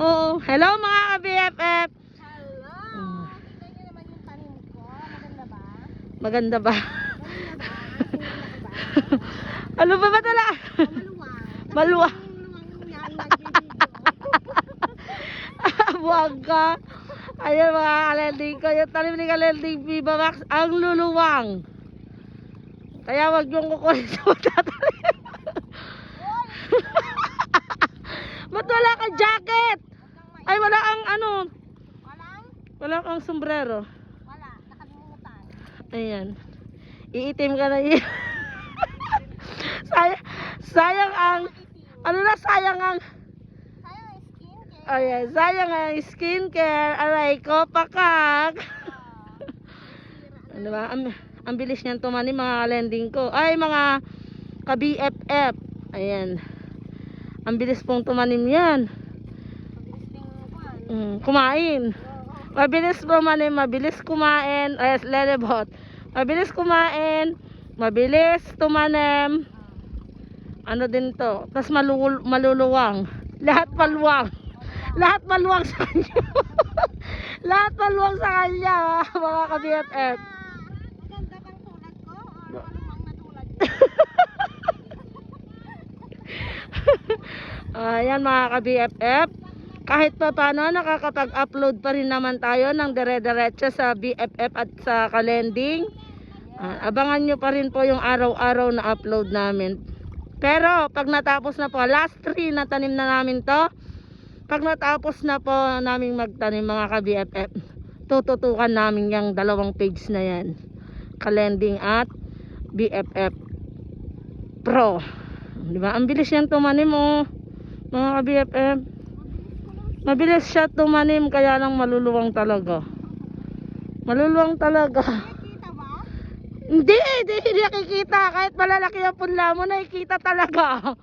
Oo. Hello mga ka-BFF. Hello! Tingnan niyo naman yung tanim ko. Maganda ba? Maganda ba? Maganda ba? Tingnan ba? Ano ba tala? Maluwang. Maluwang. Maluwang yan. Nag-video. Buwag ka. Ayun mga kalending ko. Yung tanim ni kalending Viva Max ang luluwang. Kaya wag yung kukunin sa matatalim. Ba't wala kang jacket? Ay wala kang ano. Walang? Wala kang sombrero. Wala. Nakalimutan. Ayan. Iitim ka na yun. Sayang ang ano na sayang ang Sayang ang skincare. ayan, sayang ang skincare. Aray ko pakak. Ano ba? Ang bilis niyan tumanim mga kalending ko. Ay mga ka-BFF. Ayan. Ang bilis pong tumanim yan. Kumain. Mabilis tumanim, mabilis kumain. Ay, lelebot. Mabilis kumain, mabilis tumanim. Ano din to? Tapos maluluwang. Lahat maluwang. Lahat maluwang sa kanya. Lahat maluwang sa kanya, mga ka-BFF. Maganda bang tulad ko? O maluwang na tulad ko? Ayan mga ka-BFF. Kahit pa paano nakakapag-upload pa rin naman tayo ng dire-diretso sa BFF at sa kalending. Abangan nyo pa rin po yung araw-araw na upload namin. Pero pag natapos na po, last 3 na tanim na namin to. Pag natapos na po namin magtanim mga ka-BFF, tututukan namin yung 2 page na yan. Kalending at BFF Pro. Diba? Ang bilis yan tumanim oh. Mga ka-BFF. Mabilis siya tumanim kaya lang maluluwang talaga. Maluluwang talaga. Nakikita ba? Hindi nakikita. Kahit malalaki ang punla mo, nakikita talaga.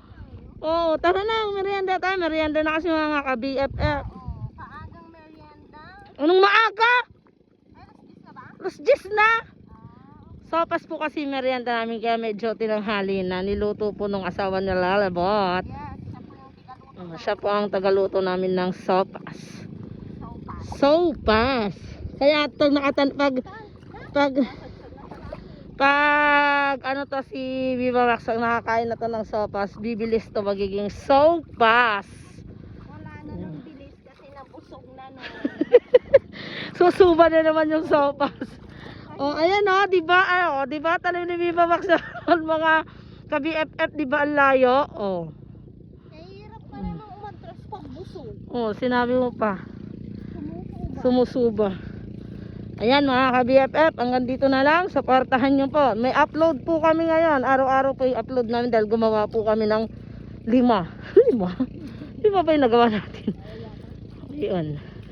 Oo, tara na, merienda tayo. Merienda na kasi mga ka-BFF. Oo. Paagang merienda. Anong maaga? Ay, alas 10 na ba? Alas 10 na. Sopas po kasi merienda namin kaya medyo tinanghali na. Niluto po nung asawa ni Lalabot. Yes, siya po yung tigaluto. Siya po ang tagaluto namin ng sopas. Sopas. Sopas. Kaya ito pag ano to si Viva Max ang nakakain na to ng sopas, bibilis to magiging sopas. Wala na nang bilis kasi nabusog na no. Susuba na naman yung sopas. Oh, ayan oh, di ba? Oh, di ba tanim ni Viva Max ang mga ka-BFF, di ba ang layo? Oh. Kahirap pa namang umatras pag busog. Oh, sinabi mo pa. Sumusuba. Sumusuba. Ayan mga ka-BFF, hanggang dito na lang. Supportahan nyo po. May upload po kami ngayon. Araw-araw po yung upload namin dahil gumawa po kami ng 5. 5? 5 ba yung nagawa natin? Ayun.